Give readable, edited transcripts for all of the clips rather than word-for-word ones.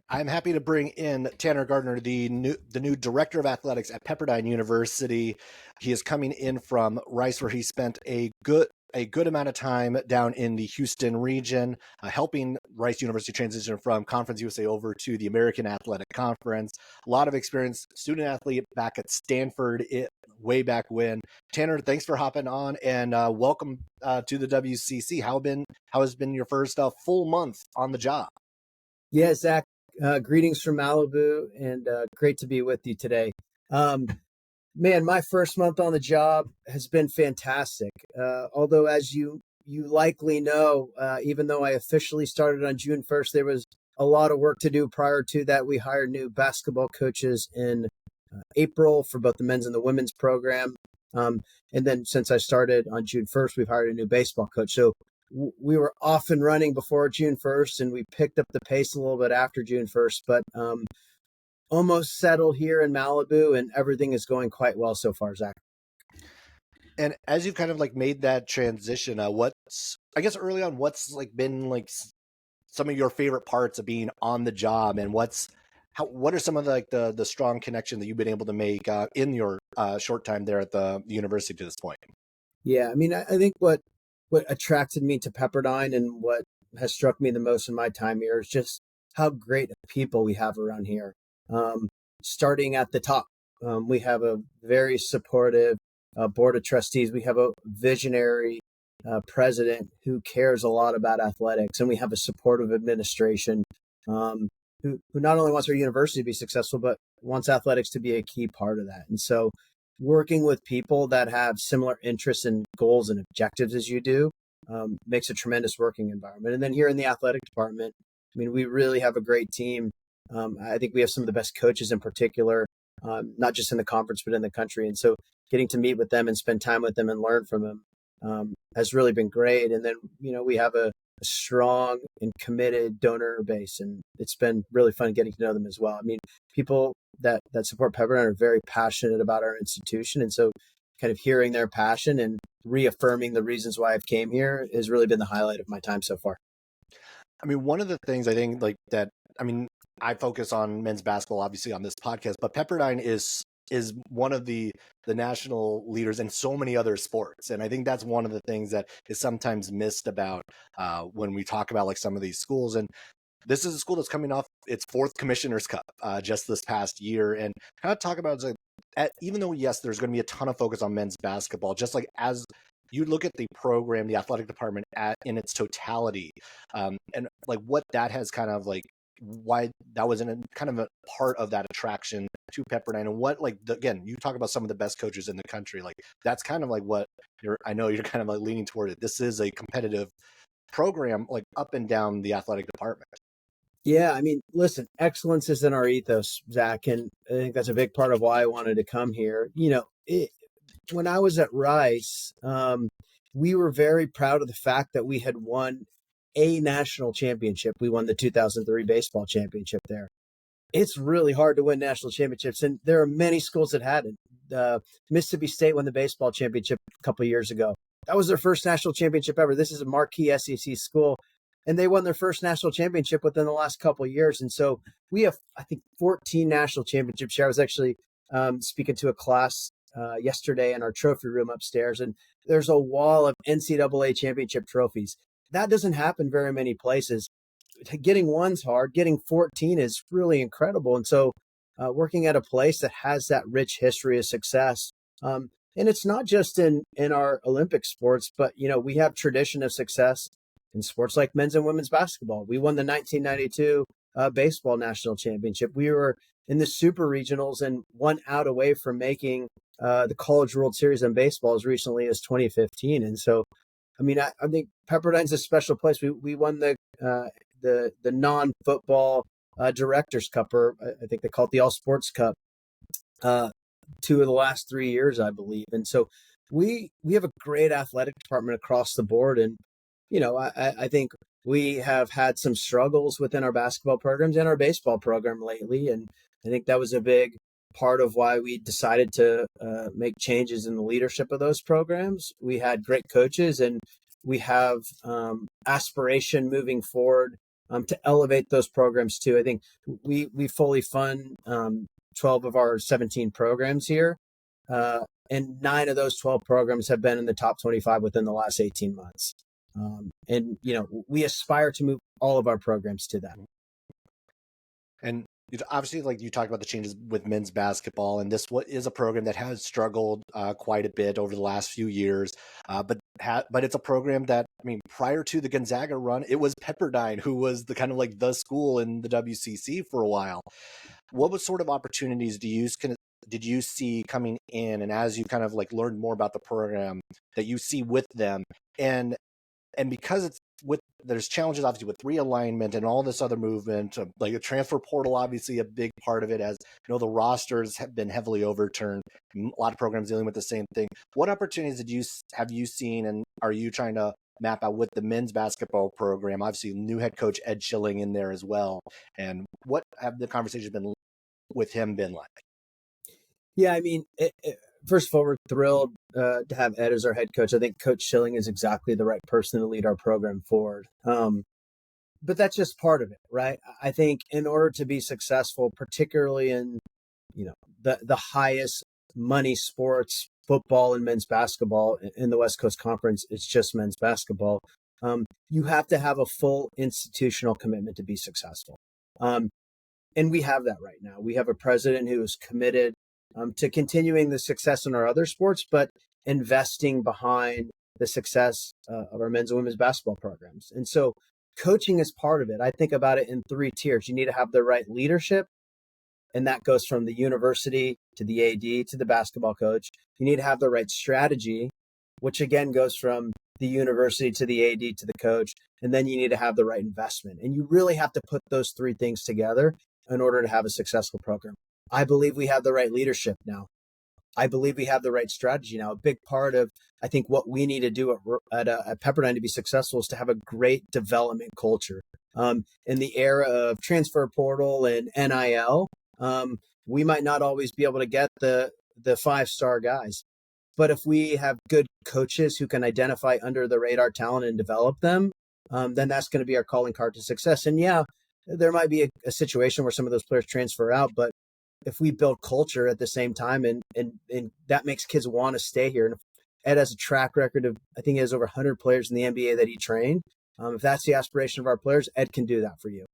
I'm happy to bring in Tanner Gardner, the new director of athletics at Pepperdine University. He is coming in from Rice, where he spent a good amount of time down in the Houston region, helping Rice University transition from Conference USA over to the American Athletic Conference. A lot of experience, student athlete back at Stanford way back when. Tanner, thanks for hopping on, and welcome to the WCC. How has been your first full month on the job? Yeah, Zach, greetings from Malibu, and great to be with you today. Um, Man, my first month on the job has been fantastic. Although, as you likely know, even though I officially started on June 1st, there was a lot of work to do prior to that. We hired new basketball coaches in April for both the men's and the women's program. And then since I started on June 1st, we've hired a new baseball coach. So we were off and running before June 1st, and we picked up the pace a little bit after June 1st, but almost settled here in Malibu, and everything is going quite well so far, Zach. And as you've kind of like made that transition, I guess early on, what's like been like some of your favorite parts of being on the job, and what are some of the strong connections that you've been able to make in your short time there at the university to this point? Yeah, I mean, I think what attracted me to Pepperdine and what has struck me the most in my time here is just how great of people we have around here. Um, Starting at the top, we have a very supportive board of trustees. We have a visionary president who cares a lot about athletics, and we have a supportive administration who not only wants our university to be successful, but wants athletics to be a key part of that. And so working with people that have similar interests and goals and objectives as you do makes a tremendous working environment. And then here in the athletic department, I mean, we really have a great team. I think we have some of the best coaches in particular, not just in the conference, but in the country. And so getting to meet with them and spend time with them and learn from them has really been great. And then, we have a strong and committed donor base, and it's been really fun getting to know them as well. I mean, people that support Pepperdine are very passionate about our institution. And so kind of hearing their passion and reaffirming the reasons why I've came here has really been the highlight of my time so far. I mean, one of the things I think like that, I mean, I focus on men's basketball, obviously, on this podcast, but Pepperdine is one of the national leaders in so many other sports, and I think that's one of the things that is sometimes missed about when we talk about like some of these schools. And this is a school that's coming off its fourth Commissioner's Cup just this past year, and kind of talk about like, even though yes, there's going to be a ton of focus on men's basketball, just like as you look at the program, the athletic department in its totality, and like what that has kind of like why that was kind of a part of that attraction to Pepperdine, and what like again, you talk about some of the best coaches in the country, like that's kind of like what I know you're kind of like leaning toward it. This is a competitive program, like up and down the athletic department. Yeah, I mean, listen, excellence is in our ethos, Zach, and I think that's a big part of why I wanted to come here. When I was at Rice, we were very proud of the fact that we had won a national championship. We won the 2003 baseball championship there. It's really hard to win national championships, and there are many schools that hadn't. Mississippi State won the baseball championship a couple of years ago. That was their first national championship ever. This is a marquee SEC school, and they won their first national championship within the last couple of years. And so we have, I think, 14 national championships here. I was actually speaking to a class yesterday in our trophy room upstairs, and there's a wall of NCAA championship trophies. That doesn't happen very many places. Getting one's hard. Getting 14 is really incredible. And so working at a place that has that rich history of success, and it's not just in our Olympic sports, but, we have tradition of success in sports like men's and women's basketball. We won the 1992 baseball national championship. We were in the super regionals and 1 out away from making the College World Series in baseball as recently as 2015. And so, I mean, I think Pepperdine's a special place. We won the non-football Directors Cup, or I think they call it the All Sports Cup, 2 of the last 3 years, I believe. And so we have a great athletic department across the board. And, I think we have had some struggles within our basketball programs and our baseball program lately. And I think that was a big part of why we decided to make changes in the leadership of those programs. We had great coaches, and we have aspiration moving forward to elevate those programs too. I think we fully fund 12 of our 17 programs here. And 9 of those 12 programs have been in the top 25 within the last 18 months. And, we aspire to move all of our programs to that. And obviously, like you talked about the changes with men's basketball, and this is a program that has struggled quite a bit over the last few years. But it's a program that, I mean, prior to the Gonzaga run, it was Pepperdine who was the kind of like the school in the WCC for a while. What sort of opportunities did you see coming in, and as you kind of like learned more about the program that you see with them, and because it's there's challenges obviously with realignment and all this other movement, like a transfer portal, obviously a big part of it, as the rosters have been heavily overturned, a lot of programs dealing with the same thing. What opportunities have you seen, and are you trying to map out with the men's basketball program? Obviously new head coach Ed Schilling in there as well, and what have the conversations been with him been like? Yeah, I mean, first of all, we're thrilled to have Ed as our head coach. I think Coach Schilling is exactly the right person to lead our program forward. But that's just part of it, right? I think in order to be successful, particularly in the highest money sports, football and men's basketball in the West Coast Conference, it's just men's basketball. You have to have a full institutional commitment to be successful. And we have that right now. We have a president who is committed to continuing the success in our other sports, but investing behind the success of our men's and women's basketball programs. And so coaching is part of it. I think about it in 3 tiers. You need to have the right leadership, and that goes from the university to the AD to the basketball coach. You need to have the right strategy, which again goes from the university to the AD to the coach. And then you need to have the right investment. And you really have to put those 3 things together in order to have a successful program. I believe we have the right leadership now. I believe we have the right strategy now. A big part of, I think, what we need to do at Pepperdine to be successful is to have a great development culture. In the era of transfer portal and NIL, we might not always be able to get the 5-star guys. But if we have good coaches who can identify under the radar talent and develop them, then that's going to be our calling card to success. And yeah, there might be a situation where some of those players transfer out, but if we build culture at the same time and that makes kids want to stay here. And Ed has a track record of, I think he has over 100 players in the NBA that he trained. If that's the aspiration of our players, Ed can do that for you.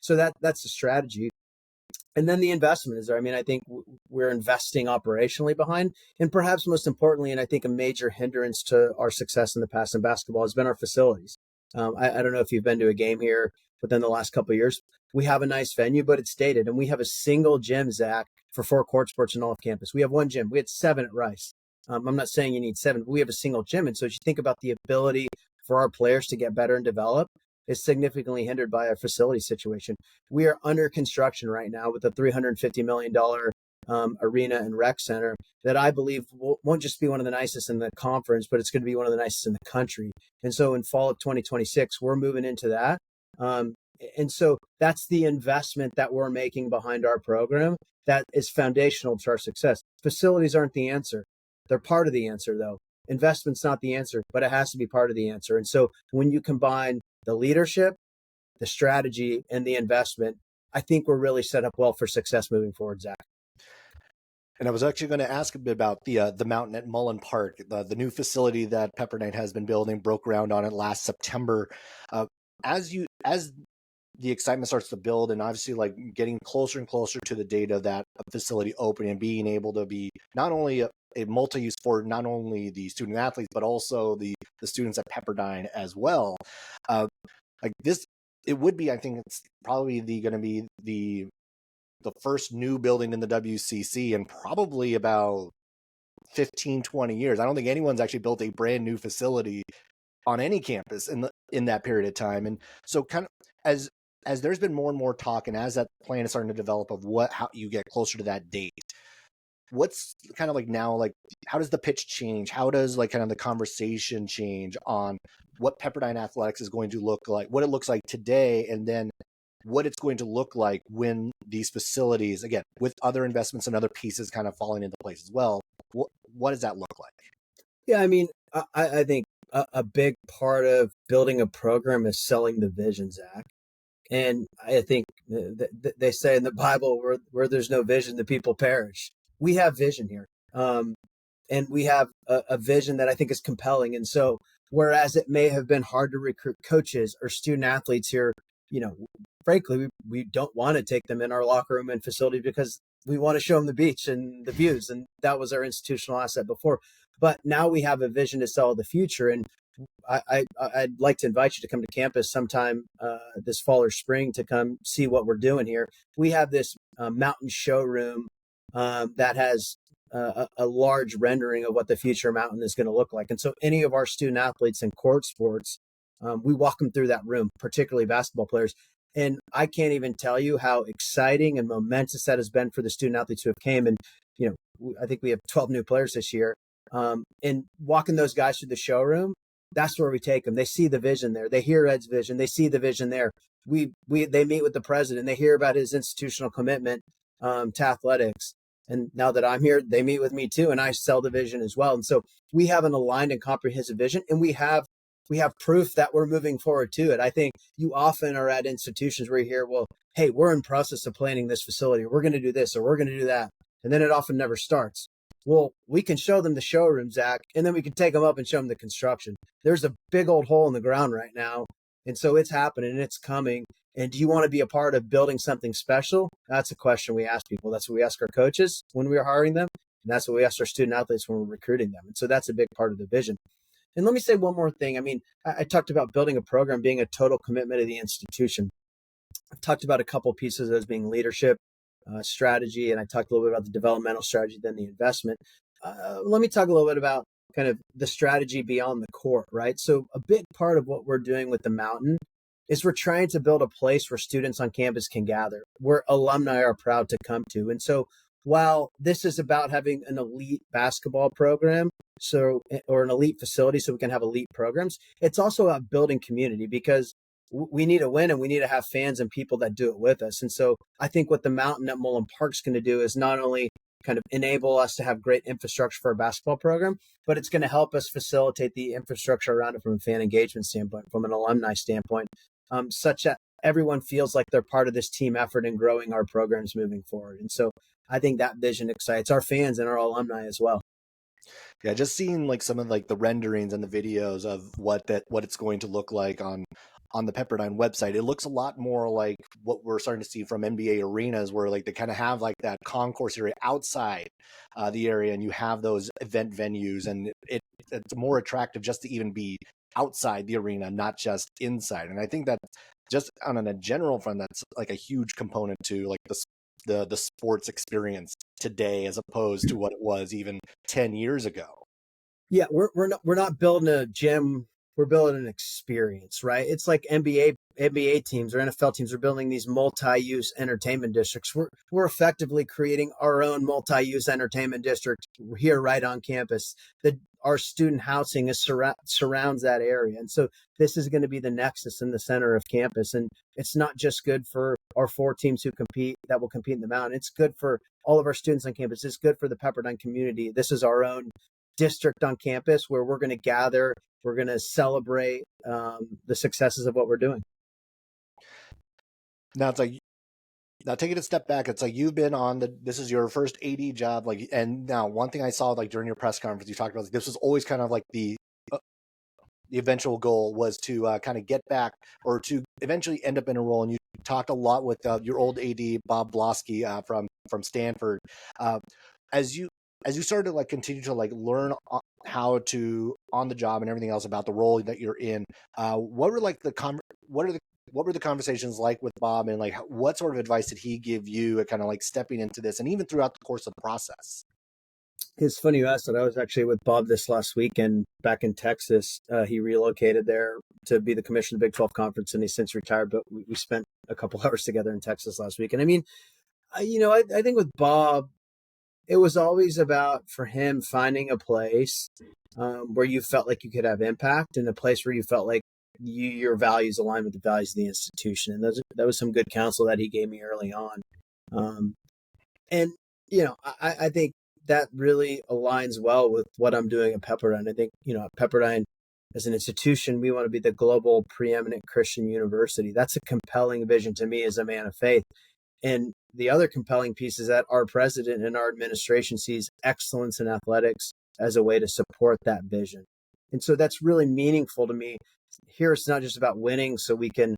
So that's the strategy. And then the investment is there. I mean, I think we're investing operationally behind, and perhaps most importantly, and I think a major hindrance to our success in the past in basketball has been our facilities. I don't know if you've been to a game here within the last couple of years. We have a nice venue, but it's dated, and we have a single gym, Zach, for 4 court sports in all of campus. We have 1 gym. We had 7 at Rice. I'm not saying you need 7, but we have a single gym. And so as you think about the ability for our players to get better and develop, is significantly hindered by our facility situation. We are under construction right now with a $350 million arena and rec center that I believe won't just be one of the nicest in the conference, but it's going to be one of the nicest in the country. And so in fall of 2026, we're moving into that. And so that's the investment that we're making behind our program that is foundational to our success. Facilities aren't the answer. They're part of the answer, though. Investment's not the answer, but it has to be part of the answer. And so when you combine the leadership, the strategy, and the investment, I think we're really set up well for success moving forward, Zach. And I was actually going to ask a bit about the mountain at Mullen Park, the new facility that Pepperdine has been building, broke ground on it last September. As the excitement starts to build, and obviously like getting closer and closer to the date of that facility opening and being able to be not only a multi-use for not only the student athletes, but also the students at Pepperdine as well. Like this, it would be, I think it's probably going to be the first new building in the WCC in probably about 15, 20 years. I don't think anyone's actually built a brand new facility on any campus in that period of time. And so kind of as there's been more and more talk, and as that plan is starting to develop of how you get closer to that date, what's kind of like now, like how does the pitch change? How does like kind of the conversation change on what Pepperdine athletics is going to look like, what it looks like today, and then what it's going to look like when these facilities, again, with other investments and other pieces kind of falling into place as well, what does that look like? Yeah, I mean, I think a big part of building a program is selling the vision, Zach. And I think they say in the Bible, where there's no vision, the people perish. We have vision here. And we have a vision that I think is compelling. And so, whereas it may have been hard to recruit coaches or student athletes here, frankly, we don't want to take them in our locker room and facility because we want to show them the beach and the views. And that was our institutional asset before. But now we have a vision to sell the future. And I'd like to invite you to come to campus sometime this fall or spring to come see what we're doing here. We have this mountain showroom that has a large rendering of what the future mountain is going to look like. And so any of our student athletes in court sports, we walk them through that room, particularly basketball players. And I can't even tell you how exciting and momentous that has been for the student athletes who have came. And, I think we have 12 new players this year. And walking those guys through the showroom, that's where we take them. They see the vision there. They hear Ed's vision. They see the vision there. They meet with the president. They hear about his institutional commitment to athletics. And now that I'm here, they meet with me too, and I sell the vision as well. And so we have an aligned and comprehensive vision, and we have proof that we're moving forward to it. I think you often are at institutions where you hear, well, hey, we're in process of planning this facility, or we're going to do this, or we're going to do that. And then it often never starts. Well, we can show them the showroom, Zach, and then we can take them up and show them the construction. There's a big old hole in the ground right now. And so it's happening and it's coming. And do you want to be a part of building something special? That's a question we ask people. That's what we ask our coaches when we're hiring them. And that's what we ask our student athletes when we're recruiting them. And so that's a big part of the vision. And let me say one more thing. I mean, I talked about building a program being a total commitment of the institution. I've talked about a couple pieces as being leadership, strategy, and I talked a little bit about the developmental strategy, then the investment. Let me talk a little bit about kind of the strategy beyond the court, right? So a big part of what we're doing with the Mountain is we're trying to build a place where students on campus can gather, where alumni are proud to come to. And so while this is about having an elite basketball program, or an elite facility so we can have elite programs, it's also about building community because we need to win and we need to have fans and people that do it with us. And so I think what the Mountain at Mullen Park's going to do is not only kind of enable us to have great infrastructure for our basketball program, but it's going to help us facilitate the infrastructure around it from a fan engagement standpoint, from an alumni standpoint, such that everyone feels like they're part of this team effort in growing our programs moving forward. And so I think that vision excites our fans and our alumni as well. Yeah, just seeing like some of like the renderings and the videos of what it's going to look like on the Pepperdine website, it looks a lot more like what we're starting to see from NBA arenas, where like they kind of have like that concourse area outside the area, and you have those event venues, and it's more attractive just to even be outside the arena, not just inside. And I think that just on a general front, that's like a huge component to like the sports experience today as opposed to what it was even 10 years ago. Yeah, we're not building a gym. We're building an experience, right? It's like NBA teams or NFL teams are building these multi-use entertainment districts. We're effectively creating our own multi-use entertainment district here right on campus. Our student housing surrounds that area. And so this is going to be the nexus in the center of campus. And it's not just good for our 4 teams that will compete in the Mountain. It's good for all of our students on campus. It's good for the Pepperdine community. This is our own district on campus where we're going to gather. We're going to celebrate the successes of what we're doing. Now it's like, now take it a step back. It's like you've been this is your first AD job. Like, and now one thing I saw like during your press conference, you talked about like, this was always kind of like the eventual goal was to kind of get back or to eventually end up in a role. And you talked a lot with your old AD, Bob Blosky from Stanford. As you started to like continue to like learn how to on the job and everything else about the role that you're in, what were the conversations like with Bob, and like what sort of advice did he give you at kind of like stepping into this and even throughout the course of the process? It's funny you asked that. I was actually with Bob this last weekend back in Texas. He relocated there to be the commissioner of the Big 12 Conference, and he's since retired, but we spent a couple hours together in Texas last week. And I mean, I think with Bob, it was always about, for him, finding a place where you felt like you could have impact, and a place where you felt like your values align with the values of the institution. And that was some good counsel that he gave me early on. And I think that really aligns well with what I'm doing at Pepperdine. I think, at Pepperdine, as an institution, we want to be the global preeminent Christian university. That's a compelling vision to me as a man of faith. And the other compelling piece is that our president and our administration sees excellence in athletics as a way to support that vision. And so that's really meaningful to me. Here, it's not just about winning so we can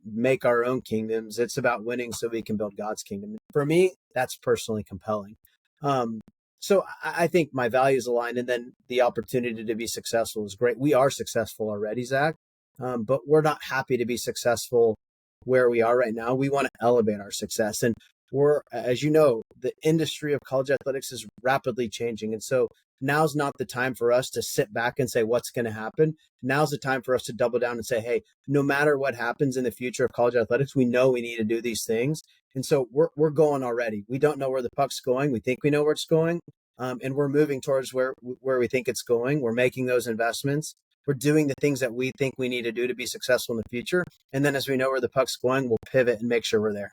make our own kingdoms. It's about winning so we can build God's kingdom. For me, that's personally compelling. So I think my values align, and then the opportunity to be successful is great. We are successful already, Zach, but we're not happy to be successful where we are right now. We want to elevate our success. And we're, as you know, the industry of college athletics is rapidly changing. And so now's not the time for us to sit back and say, what's going to happen? Now's the time for us to double down and say, hey, no matter what happens in the future of college athletics, we know we need to do these things. And so we're going already. We don't know where the puck's going. We think we know where it's going. And we're moving towards where we think it's going. We're making those investments. We're doing the things that we think we need to do to be successful in the future. And then as we know where the puck's going, we'll pivot and make sure we're there.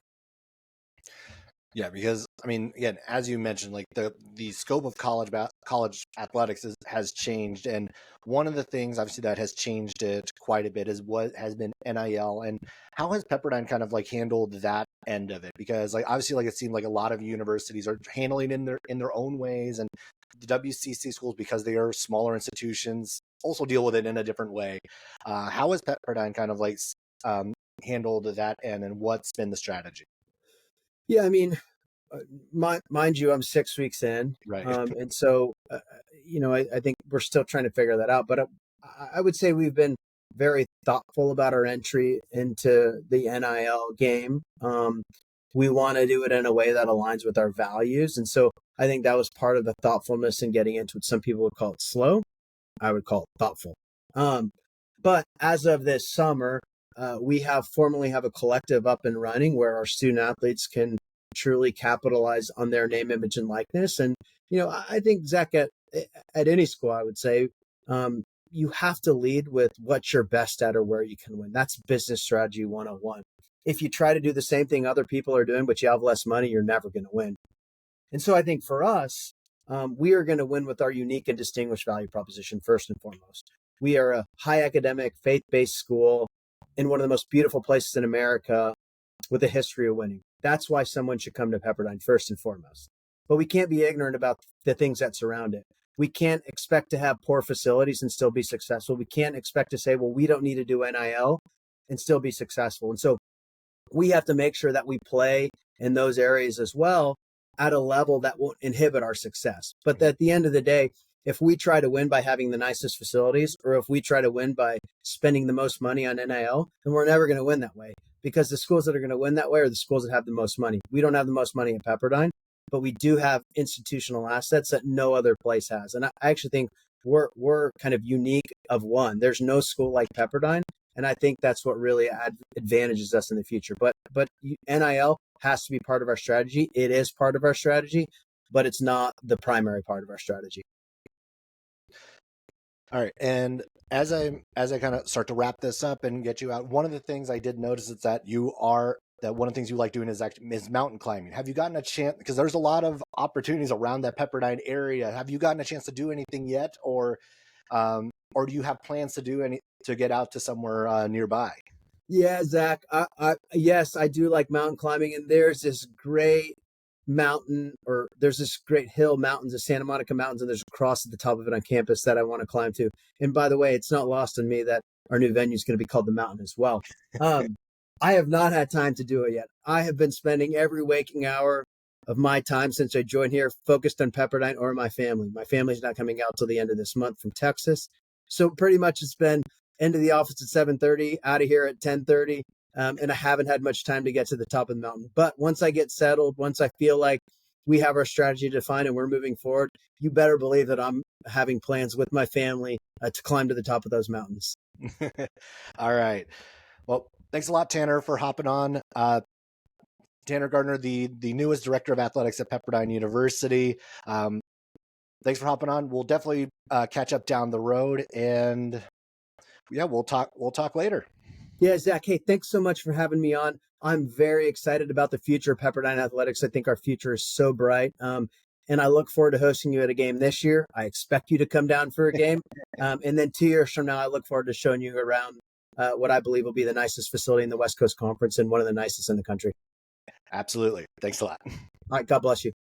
Yeah, because I mean, again, as you mentioned, like the scope of college athletics has changed, and one of the things obviously that has changed it quite a bit is what has been NIL, and how has Pepperdine kind of like handled that end of it? Because like obviously, like it seemed like a lot of universities are handling it in their own ways, and the WCC schools, because they are smaller institutions, also deal with it in a different way. How has Pepperdine kind of like handled that end, and what's been the strategy? Yeah, I mean, mind you, I'm 6 weeks in. Right. And so, I think we're still trying to figure that out. But I would say we've been very thoughtful about our entry into the NIL game. We want to do it in a way that aligns with our values. And so I think that was part of the thoughtfulness in getting into it. Some people would call it slow. I would call it thoughtful. But as of this summer, we formally have a collective up and running where our student athletes can truly capitalize on their name, image, and likeness. And, I think, Zach, at any school, I would say, you have to lead with what you're best at or where you can win. That's business strategy 101. If you try to do the same thing other people are doing, but you have less money, you're never going to win. And so I think for us, we are going to win with our unique and distinguished value proposition, first and foremost. We are a high academic, faith-based school in one of the most beautiful places in America with a history of winning. That's why someone should come to Pepperdine first and foremost. But we can't be ignorant about the things that surround it. We can't expect to have poor facilities and still be successful. We can't expect to say, well, we don't need to do NIL and still be successful. And so we have to make sure that we play in those areas as well at a level that won't inhibit our success. But at the end of the day, if we try to win by having the nicest facilities, or if we try to win by spending the most money on NIL, then we're never going to win that way, because the schools that are going to win that way are the schools that have the most money. We don't have the most money at Pepperdine, but we do have institutional assets that no other place has. And I actually think we're kind of unique of one. There's no school like Pepperdine. And I think that's what really advantages us in the future. But NIL has to be part of our strategy. It is part of our strategy, but it's not the primary part of our strategy. All right. And as I kind of start to wrap this up and get you out, one of the things I did notice is that one of the things you like doing is mountain climbing. Have you gotten a chance, because there's a lot of opportunities around that Pepperdine area. Have you gotten a chance to do anything yet, or do you have plans to get out to somewhere nearby? Yeah, Zach, yes, I do like mountain climbing. And there's this great hill mountains, the Santa Monica Mountains, and there's a cross at the top of it on campus that I want to climb to. And by the way, it's not lost on me that our new venue is going to be called The Mountain as well. I have not had time to do it yet. I have been spending every waking hour of my time since I joined here focused on Pepperdine or my family. My family's not coming out till the end of this month from Texas. So pretty much it's been into the office at 7:30, out of here at 10:30. And I haven't had much time to get to the top of the mountain. But once I get settled, once I feel like we have our strategy defined and we're moving forward, you better believe that I'm having plans with my family to climb to the top of those mountains. All right. Well, thanks a lot, Tanner, for hopping on. Tanner Gardner, the newest director of athletics at Pepperdine University. Thanks for hopping on. We'll definitely catch up down the road, and yeah, we'll talk later. Yeah, Zach, hey, thanks so much for having me on. I'm very excited about the future of Pepperdine athletics. I think our future is so bright. and I look forward to hosting you at a game this year. I expect you to come down for a game. And then 2 years from now, I look forward to showing you around what I believe will be the nicest facility in the West Coast Conference and one of the nicest in the country. Absolutely. Thanks a lot. All right. God bless you.